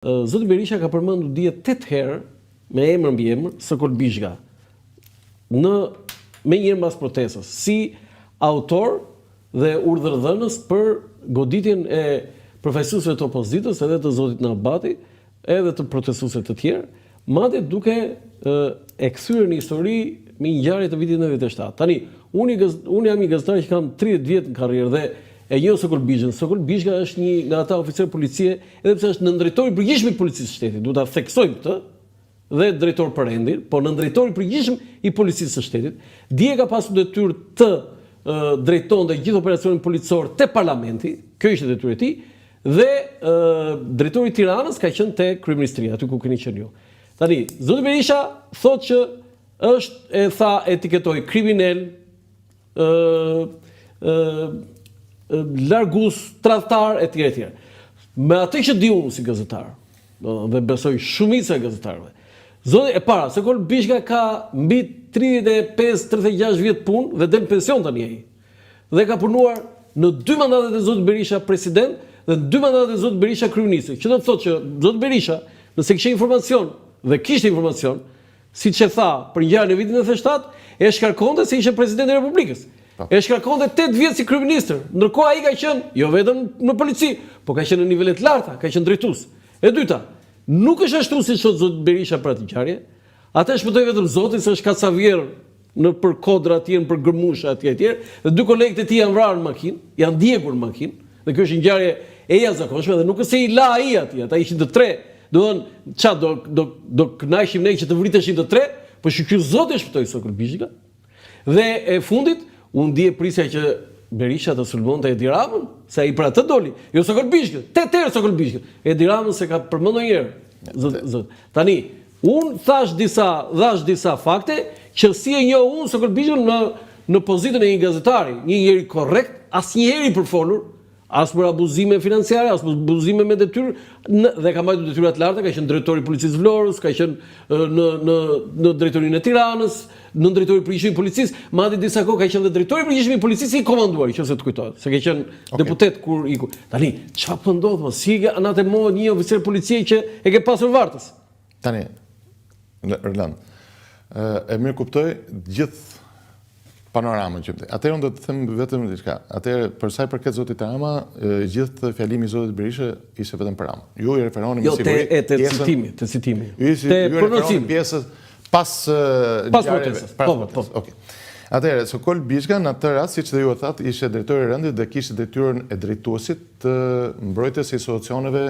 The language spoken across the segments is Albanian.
Zoti Berisha ka përmendur dje 8 herë me emër mbi emër Sokol Bishka me njëherë mbas protestës si autor dhe urdhërdhënës për goditjen e përfaqësuesve të opozitës, edhe të zotit Nabati, edhe të protestuesve të tjerë, madje duke e kthyer në histori me ngjarje të vitit 97. Tani, unë jam i gazetar që kam 30 vjet në karrierë dhe e njoh Sokol Bishkën. Sokol Bishka është një nga ata oficer policie, edhe pse është nëndrejtori i përgjithshëm i policisë së shtetit. Duhet ta theksojmë këtë, dhe drejtor përrendir, por nëndrejtori i përgjithshëm i policisë së shtetit. Dje ka pasur detyrë të drejtonte gjithë operacionin policor te parlamenti, kjo ishte detyrë e tij, dhe drejtori i Tiranës ka qenë te kryeministria, aty ku keni qenë ju. Tani, zoti Berisha thotë që është etiketoi kriminal, largus, tradhtar etj etj. Me atë që di unë si gazetar, dhe besoj shumica e gazetarëve. Zoti e para, Sokol Bishka ka mbi 35-36 vjet punë dhe del në pension tani ai. Dhe ka punuar në 2 mandatet e zotit Berisha president dhe në 2 mandatet e zotit Berisha kryeminist. Që do të thotë që zoti Berisha, nëse kishte informacion dhe kishte informacion, siç e tha për ngjarjen e vitit 97, e shkarkonte se ishte presidenti i Republikës. E shkarkonte 8 vjet si kryeminist. Ndërkohë ai ka qenë jo vetëm në polici, por ka qenë në nivele të larta, ka qenë drejtues. E dyta, nuk është ashtu siç thot zoti Berisha për atë ngjarje. Atë shpëtoi vetëm Zoti se është kacavier në për kodra atje, për gërmusha atje etj. Dhe 2 kolegët e tij janë vrarë në makinë, janë ndjekur në makinë. Dhe kjo është ngjarje e jashtëzakonshme dhe nuk është se i la ai atje, ata ishin të 3. Do thënë, çfarë do kënaqeshim ne që të vriteshin të 3, por ky Zoti shpëtoi Sokol Bishka. Dhe e fundit, unë dje prisja që Berisha të sulmonte Edi Ramën, se ai për atë doli. Jo Sokol Bishka, 8 herë Sokol Bishka. Edi Ramën se ka përmendur një herë. Tani, unë thash disa fakte që si e njoh unë Sokol Bishkën në pozitën e një gazetari, një njeri korrekt, asnjëherë i përfolur, as për abuzime financiare, as për abuzime me detyrë, dhe ka mbajtur detyra të larta, ka qenë drejtori i policisë Vlorës, ka qenë në drejtorinë e Tiranës, në drejtori i përgjithshëm i policisë, madje disa kohë ka qenë dhe drejtori i përgjithshëm i policisë i komanduar, nëse të kujtohet, se ka qenë deputet kur iku. Tani, çfarë po ndodh më? Si anatemohet një oficer policie që e ke pasur vartës? Tani, Erland, e mirë kuptoj gjithë panoramën që më. Atëherë unë do të them vetëm diçka. Atëherë për sa i përket zotit Rama, gjithë fjalimi i zotit Berisha ishte vetëm për Rama. Ju i referoni me siguri te citimi. Ju referoni pjesën pas protestës. Po. Okej. Atëherë Sokol Bishka në atë rast, siç dhe ju e thatë, ishte drejtori i rendit dhe kishte detyrën e drejtuesit të mbrojtjes së institucioneve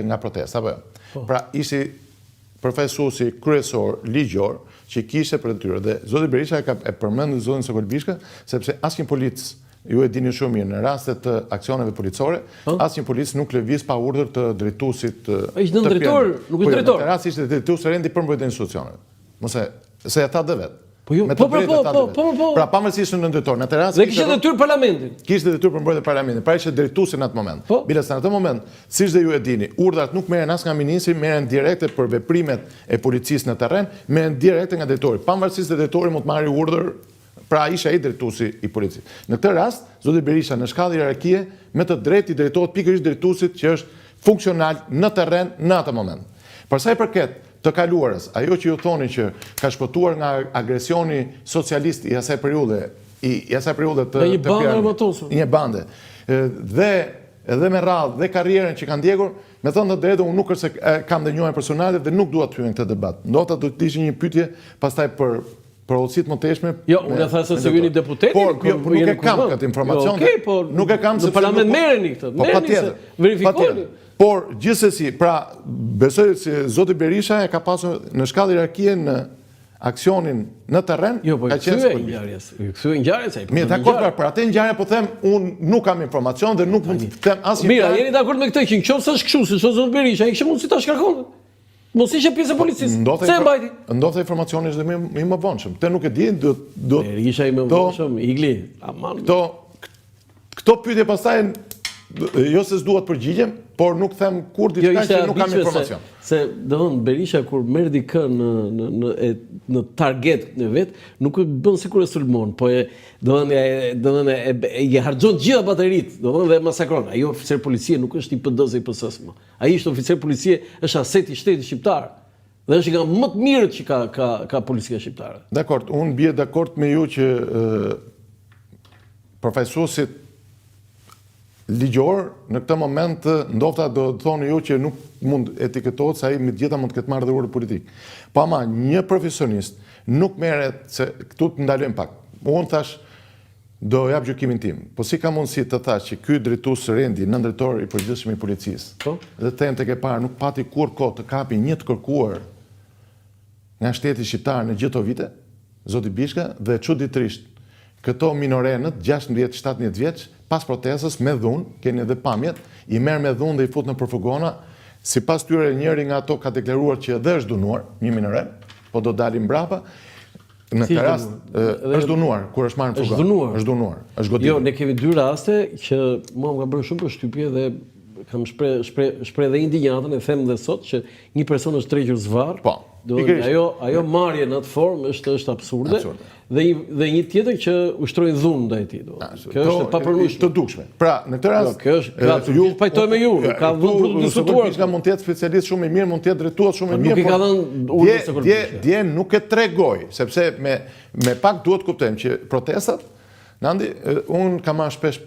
nga protesta, apo jo. Pra ishi përfaqësuesi kryesor ligjor që kishte për detyrë. Dhe zoti Berisha e përmend zotin Sokol Bishka sepse asnjë polic, ju e dini shumë mirë, në raste të aksioneve policore, asnjë polic nuk lëviz pa urdhër të drejtuesit të drejtor, nuk është drejtor. Në rast ishte drejtues rendi për mbrojtjen e institucioneve. Mos se ata dhe vet. Po. Pra pavarësisht në drejtor, në atë rast dhe kishte detyrë parlamentin. Kishte detyrë për mbrojtjen e parlamentit. Pra ishte drejtuesi në atë moment. Biles në atë moment, siç dhe ju e dini, urdhrat nuk merren as nga ministri, merren direkte për veprimet e policisë në terren, merren direkte nga drejtori. Pavarësisht se drejtori mund të marrë urdhër, pra ishte ai drejtuesi i policisë. Në këtë rast, zoti Berisha në shkallë hierarkie me të drejtë i drejtohet pikërisht drejtuesit që është funksional në terren në atë moment. Për sa i përket të kaluarës, ajo që ju thoni që ka shpëtuar nga agresioni socialist i asaj periudhe, të një bande, dhe edhe me radhë dhe karrierën që kanë ndjekur, me thënë të drejtë, unë nuk është se kam dhe njohje personale dhe nuk dua të hyen këtë debat. Ndoshta do të ishte një pyetje pastaj për hollësit më teshme. Jo, unë e thasë se vini deputeti. Por nuk e kam këtë informacion. Nuk e kam sepse në parlament merreni këtë. Merreni, verifikoni. Por gjithsesi, pra besoj se zoti Berisha e ka pasur në shkallë hierarkie në aksionin në terren. Jo, po kthye ngjarjes. Mirë, dakord, për atë ngjarje po them, unë nuk kam informacion dhe nuk mund të them asnjë. Mirë, jeni dakord me këtë që nëse është kështu, siç zoti Berisha, ai kishte mundësi ta shkarkonte. Mos ishte pjesë e policisë. Se mbajti. Ndoshta informacioni është më i vonshëm. Te nuk e di, do Berisha i më vonshëm, Igli. Aman. Këto pyetje pastaj jo se s'duat përgjigjem, por nuk them kur diçka që nuk kam informacion. Se domthon Berisha kur merr dikë në target në vet, nuk e bën sikur e sulmon, po domthon e harxhon gjitha bateritë, domthon dhe masakron. Ai oficer policie nuk është i PD-s i PS-s më. Ai është oficer policie, është aset i shtetit shqiptar. Dhe është nga më të mirët që ka policia shqiptare. Dakord, unë bie dakord me ju që përfaqësuesit ligjor në këtë moment ndofta do të thonë ju që nuk mund etiketohet se ai me gjitha mund të ketë marrë dhurë politik. Po ama një profesionist nuk merret se këtu të ndalojmë pak. Unë thash do jap gjykimin tim. Po si ka mundësi të thash që ky drejtues Rendi, nëndrejtor i përgjithshëm i policisë, dhe them tek e parë nuk pati kur kohë të kapi një të kërkuar nga shteti shqiptar në gjithë ato vite, zoti Bishka, dhe çuditërisht këto minorenët 16-17 vjeç pas protestës me dhunë, keni edhe pamjet, i merr me dhunë dhe i fut në përfugona. Sipas tyre njëri nga ato ka deklaruar që edhe është dhunuar, një minoren, po do dalim mbrapa. Në këtë rast është dhunuar kur është marrë në furgon. Është dhunuar, është goditur. Jo, ne kemi dy raste që mua më ka bërë shumë përshtypje dhe kam shpreh dhe indinjatën, e them dhe sot që një person është tërhequr zvarr. Po. Ajo marrje në atë formë është absurde. Dhe një tjetër që ushtrojnë dhunë ndaj tij. Kjo është papranueshme. Të dukshme. Pra, në këtë rast, kjo është ju pajtoj me ju, ka dhunë për të diskutuar. Bishka mund të jetë specialist shumë i mirë, mund të jetë drejtues shumë i mirë. Nuk i ka dhënë urdhër se kërkoj. Dje nuk e tregoj, sepse me pak duhet kuptojmë që protestat, Nandi, unë kam marrë shpesh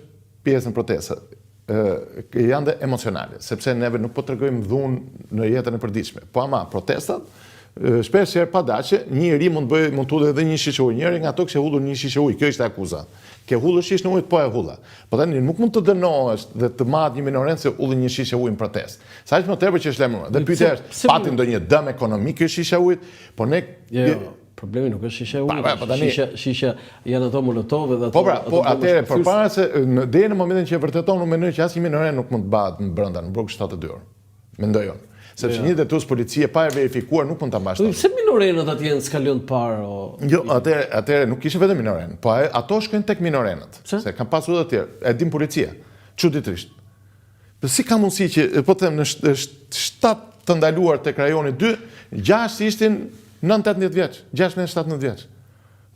pjesë në protestat. Janë dhe emocionale, sepse neve nuk po tregojmë dhunë në jetën e përditshme. Po ama protestat shpesh herë padaqe, njëri mund të hudhë edhe një shishe ujë, njëri nga ato kishte hudhur një shishe ujë, kjo ishte akuza. Ke hudhur shishe në ujë, po e hulla. Po tani nuk mund të dënohesh dhe të marrë një minoren se udhë një shishe ujë në protestë. Sa më tepër që është lajmëruar. Dhe pyetja është, pati ndonjë dëm ekonomik ky shishe ujit, po ne problemi nuk është shisha ujit, shisha janë ato molotove dhe ato. Po pra, po atëherë përpara se deri në momentin që e vërteton, unë mendoj që asnjë minoren nuk mund të bëhet brenda në blok 72 orë. Mendoj unë. Sepse një drejtues policie pa e verifikuar nuk mund ta mbash. Pse minorenët atje në skalion të parë? Jo, atëherë nuk kishte vetëm minoren, po ato shkojnë tek minorenët, se kanë pasur edhe të tjerë. E din policia. Çuditërisht. Po si ka mundësi që po them në 7 të ndaluar tek rajoni 2, 6 ishin 9-18 vjeç, 16-17 vjeç.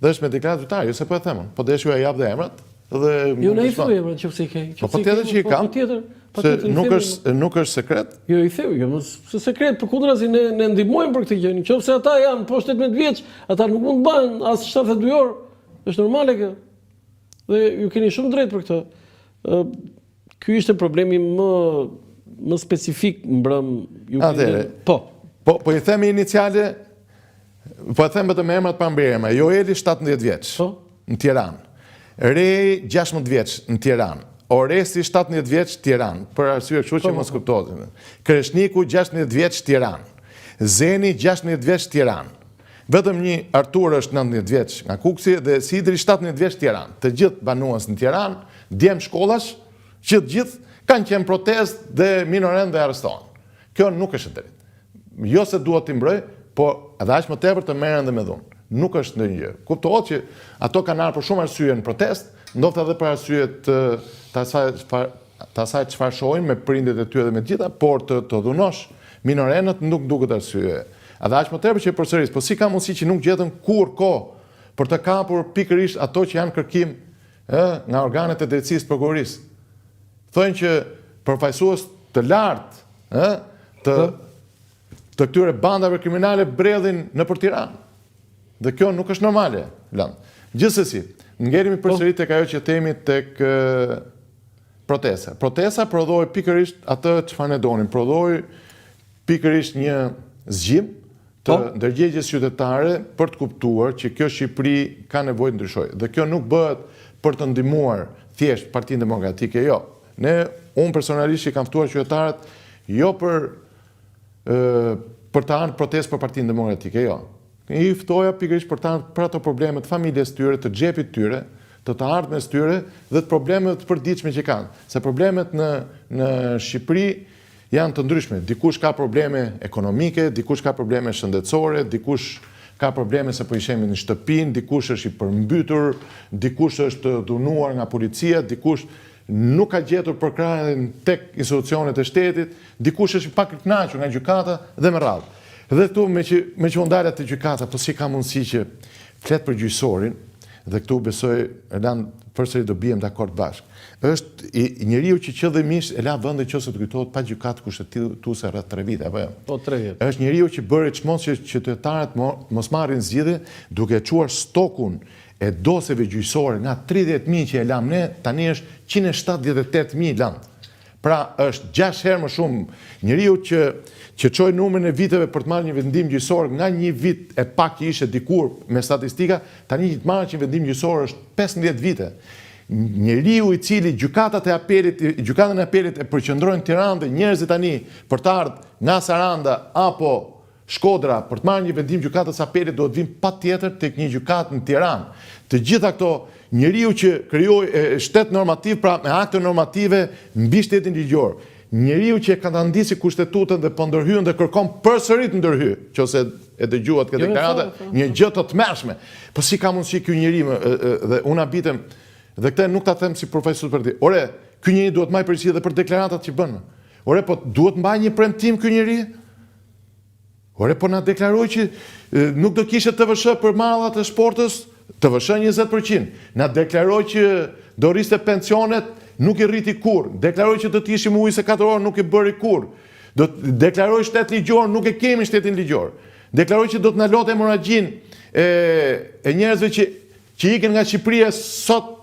Dhe është me deklaratë zyrtare, jo se po e themon, po desh ju e jap dhe emrat. Jo, ne i thuaj emrat nëse i ke. Po tjetër që i kam. Se nuk është sekret. Jo, i theu, jo, se sekret, përkundrazi ne ndihmojmë për këtë gjë. Nëse ata janë poshtë 18 vjeç, ata nuk mund të bëhen as 72 orë. Është normale kjo. Dhe ju keni shumë drejt për këtë. Ky ishte problemi më specifik mbrëm ju keni. Po i themi iniciale, po e them vetëm emrat pa mbrëmje. Joeli 17 vjeç në Tiranë. Rej 16 vjeç në Tiranë. Oresti 17 vjeç Tiranë, për arsye kështu që mos kuptohet. Kreshniku 16 vjeç Tiranë. Zeni 16 vjeç Tiranë. Vetëm një Artur është 19 vjeç nga Kuksi dhe Sidri 17 vjeç Tiranë. Të gjithë banues në Tiranë, djem shkollash, që të gjithë kanë qenë protest dhe minoren dhe arrestohen. Kjo nuk është e drejtë. Jo se duhet t'i mbroj, po edhe aq më tepër të merren dhe me dhunë. Nuk është ndonjë gjë. Kuptohet që ato kanë ardhur për shumë arsye në protest, ndofta edhe për arsye të asaj çfarë shohin me prindit e tyre dhe me gjitha, por të dhunosh minorenët nuk duket arsye. Edhe aq më tepër që përsëris, po si ka mundësi që nuk gjetën kur kohë për të kapur pikërisht ato që janë kërkim nga organet e drejtësisë prokurorisë. Thonë që përfaqësues të lartë të këtyre bandave kriminale bredhin nëpër Tiranë. Dhe kjo nuk është normale, Lan. Gjithsesi, ngelemi përsëri tek ajo që themi tek protesta. Protesta prodhoi pikërisht atë çfarë ne donim, prodhoi pikërisht një zgjim të ndërgjegjjes qytetare për të kuptuar që kjo Shqipëri ka nevojë të ndryshojë. Dhe kjo nuk bëhet për të ndihmuar thjesht Partinë Demokratike, jo. Unë personalisht i kam ftuar qytetarët jo për të ardhur protestë për Partinë Demokratike, jo. I ftoja pikërisht për ato problemet familjes tyre, të xhepit tyre, të ardhmes tyre dhe të problemet të përditshme që kanë. Se problemet në Shqipëri janë të ndryshme. Dikush ka probleme ekonomike, dikush ka probleme shëndetësore, dikush ka probleme se po i shemi në shtëpinë, dikush është i përmbytur, dikush është dhunuar nga policia, dikush nuk ka gjetur përkrahjen tek institucionet e shtetit, dikush është i pakënaqur nga gjykata dhe me radhë. Dhe këtu me që u ndalet të gjykata, po si ka mundësi që flet për gjyqësorin dhe këtu besoj Erlan përsëri do bijem dakord bashkë. Është njeriu që qëllimisht e la vendin nëse të kujtohet pa gjykatë kushtetuese rreth 3 vite apo jo. Po 3 vjet. Është njeriu që bëri çmos që qytetarët mos marrin zgjidhje duke çuar stokun e dosjeve gjyqësore nga 30.000 që e lam ne, tani është 178.000 lam. Pra është 6 herë më shumë njeriu që çoi numrin e viteve për të marrë një vendim gjyqësor nga një vit e pak që ishte dikur me statistika, tani që të marrë një vendim gjyqësor është 15 vite. Njeriu i cili gjykatën e apelit e përqendrojnë Tiranë dhe njerëzit tani për të ardhur nga Saranda apo Shkodra për të marrë një vendim gjykatës së apelit do të vinë patjetër tek një gjykatë në Tiranë. Të gjitha këto njeriu që krijoi shtet normativ pra me akte normative mbi shtetin ligjor. Njeriu që e kandandisi kushtetutën dhe po ndërhyjën dhe kërkon përsëri të ndërhyjë, nëse e dëgjuat këtë deklaratë, një gjë të tmerrshme. Po si ka mundësi ky njeriu dhe unë habitem dhe këtë nuk ta them si profesor për ti. Ore, ky njeri duhet mbaj përgjegjësi edhe për deklaratat që bën. Ore, po duhet mbaj një premtim ky njeri? Ore, po na deklaroi që nuk do kishte TVSH për mallat e sportës, TVSH 20%. Na deklaroi që do rriste pensionet, nuk i rriti kurrë. Deklaroi që do të ishim ujë se 4 orë, nuk e bëri kurrë. Do deklaroi shtet ligjor, nuk e kemi shtetin ligjor. Deklaroi që do të na lotë hemorragjin e njerëzve që ikin nga Shqipëria sot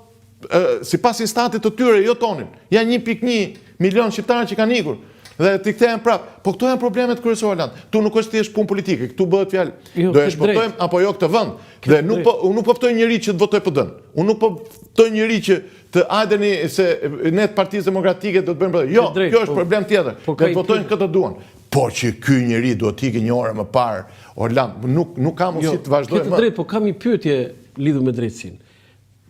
sipas instatit të tyre, jo tonin. Janë 1.1 milion shqiptarë që kanë ikur. Dhe t'i kthehen prap. Po këto janë problemet kryesore land. Tu nuk është thjesht punë politike, këtu bëhet fjalë. Do e shpëtojmë apo jo këtë vend. Dhe unë nuk po ftoj njëri që të votoj PD-n. Unë nuk po ftoj njëri që të hajdeni se ne të Partisë Demokratike do të bëjmë PD. Jo, kjo është problem tjetër. Do të votojnë këtë duan. Po që ky njeri do të ikë një orë më parë, Orland, nuk ka mundësi të vazhdojmë. Këtë drejt, po kam një pyetje lidhur me drejtësinë.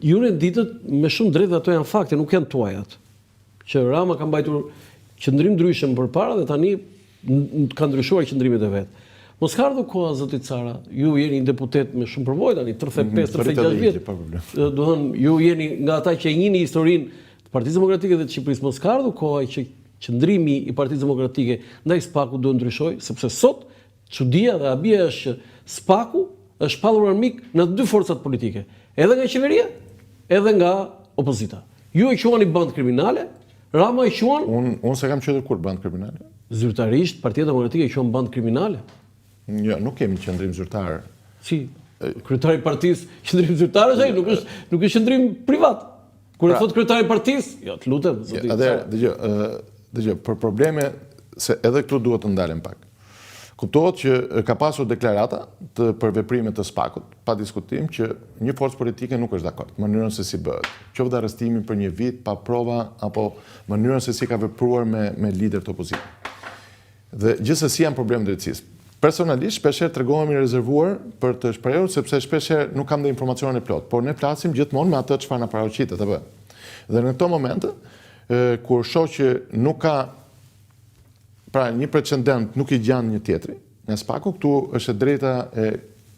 June ditët me shumë drejt dhe ato janë fakte, nuk janë tuajat. Që Rama ka mbajtur qëndrim ndryshëm përpara dhe tani ka ndryshuar qëndrimet e vet. Mos ka ardhur koha zoti Cara, ju jeni një deputet me shumë përvojë tani, 35-36 vjet. Do të thonë, ju jeni nga ata që e njihni historinë të Partisë Demokratike dhe të Shqipërisë. Mos ka ardhur koha që qëndrimi i Partisë Demokratike ndaj SPAK-ut duhet ndryshojë, sepse sot çudia dhe habia është që SPAK-u është pallur armik në 2 forcat politike, edhe nga qeveria, edhe nga opozita. Ju e quani band kriminale, Rama e quan... Unë se kam qetur kur band kriminale? Zyrtarisht, Partia Demokratike e quan band kriminale? Jo, nuk kemi qëndrim zyrtar. Si? Kryetari i partisë qëndrim zyrtar është ai, nuk është qëndrim privat. Kur e thot kryetari i partisë, jo, të lutem, zoti. Dëgjoj, për probleme se edhe këtu duhet të ndalem pak. Kuptohet që ka pasur deklarata për veprimet të SPAK-ut, pa diskutim që një forcë politike nuk është dakord, mënyrën se si bëhet. Qoftë arrestimi për një vit pa prova apo mënyrën se si ka vepruar me lider të opozitës. Dhe gjithsesi janë problem drejtësisë. Personalisht shpeshherë tregohemi rezervuar për të shprehur sepse shpeshherë nuk kam dhe informacione plot, por ne flasim gjithmonë me atë çfarë na paraqitet apo. Dhe në këto momente kur shoh që nuk ka pra një precedent nuk i gjan një tjetri, nga SPAK-u këtu është e drejta e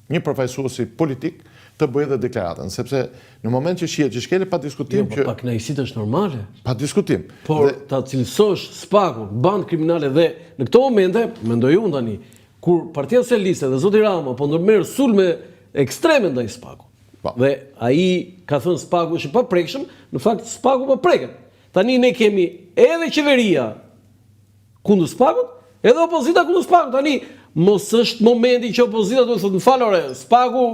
një përfaqësuesi politik të bëjë dhe deklaratën, sepse në moment që shihet që shkele pa diskutim që pa kënaqësi është normale. Pa diskutim. Por ta cilësosh SPAK-un band kriminale dhe në këto momente, mendoj unë tani, kur Partia Socialiste dhe zoti Rama po ndërmerr sulme ekstreme ndaj SPAK-ut. Dhe ai ka thënë SPAK-u është i paprekshëm, në fakt SPAK-u po preket. Tani ne kemi edhe qeveria kundër SPAK-ut, edhe opozita kundër SPAK-ut. Tani mos është momenti që opozita duhet të thotë falore, SPAK-u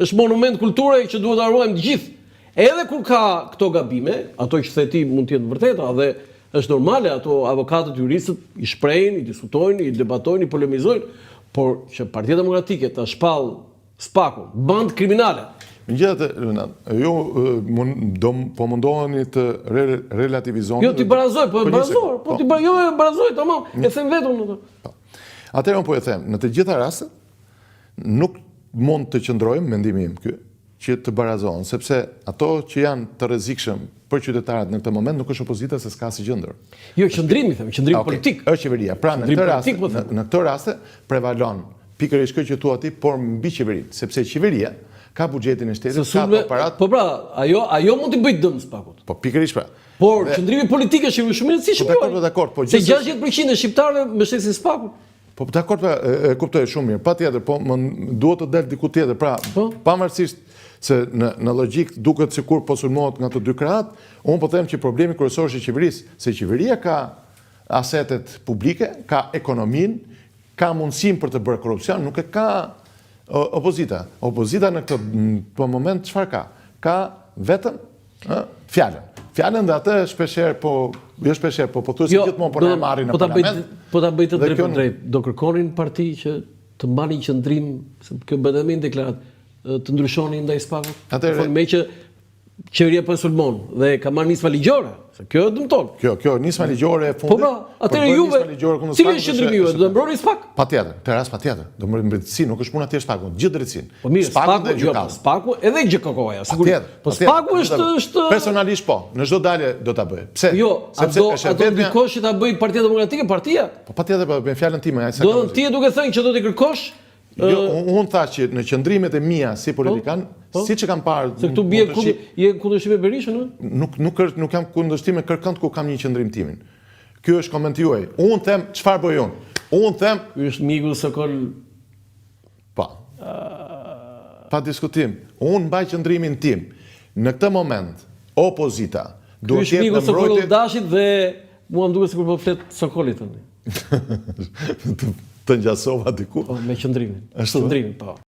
është monument kulture që duhet ta ruajmë të gjithë. Edhe kur ka këto gabime, ato që theti mund të jenë vërteta dhe është normale, ato avokatët, juristët i shprehin, i diskutojnë, i debatojnë, i polemizojnë, por që Partia Demokratike ta shpall SPAK-un, band kriminale. Megjithatë, ju po mundoheni të relativizoni. Jo, ti barazoj, po e barazoj, po ti barazoj, tamam, e them vetëm atë. Atëherë unë po e them, në të gjitha rastet nuk mund të qëndrojmë, mendimi im ky, që të barazohen, sepse ato që janë të rrezikshëm për qytetarët në këtë moment nuk është opozita se s'ka si gjendër. Jo, qëndrimi them, qëndrim politik. Është qeveria. Pra në këtë rast prevalon pikërisht kjo që thua ti, por mbi qeverinë, sepse qeveria ka buxhetin e shtetit, ka aparat. Po pra, ajo mund të bëjë dëm SPAK-ut. Po pikërisht pra. Por qëndrimi politik është shumë i rëndësishëm. Dakord, po se 60% e shqiptarëve mbështesin SPAK-un. Po dakord, e kuptoj shumë mirë. Patjetër, po duhet të del diku tjetër. Pra, pavarësisht se në logjik duket sikur po sulmohet nga të dy krahat, unë po them që problemi kryesor është i qeverisë, se qeveria ka asetet publike, ka ekonominë, ka mundësinë për të bërë korrupsion, nuk e ka opozita. Opozita në këtë moment çfarë ka? Ka vetëm fjalën. Fjalën dhe atë shpeshherë po thuhet gjithmonë po na marrin në parlament. Po ta bëj të drejt, do kërkonin parti që të mbani qëndrim, se kjo bëhet edhe në deklarat, të ndryshoni ndaj SPAK-ut. Atëherë me që qeveria po e sulmon dhe ka marrë nisma ligjore, se kjo e dëmton. Kjo nisma ligjore e fundit. Po pra, atëherë juve, cili është qëndrimi juve, do të mbroni SPAK? Patjetër, të rast patjetër. Do mbrojmë drejtësi, nuk është puna thjesht SPAK-ut, gjithë drejtësinë. Po mirë, SPAK-u edhe GKK-ja, sigurisht. Po SPAK-u është personalisht po, në çdo dalje do ta bëj. Pse? Jo, ato ndikosh që ta bëj Partia Demokratike, partia? Po patjetër, po me fjalën time, ai sa. Do të ti duke thënë që do të kërkosh. Jo, unë thash që në qëndrimet e mia si politikan, siç e kam parë. Se këtu bie kundërshtim me Berishën, nuk kam kundërshtim me kërkënd ku kam një qëndrim timin. Ky është komenti juaj. Unë them çfarë bëj unë. Unë them, ky është miku Sokol. Po. Pa diskutim. Unë mbaj qëndrimin tim. Në këtë moment, opozita duhet të jetë në mbrojtje. Dashit dhe mua më duket sikur po flet Sokolit tani. Të ngjasova diku. Po, me qëndrimin. Qëndrimin, po.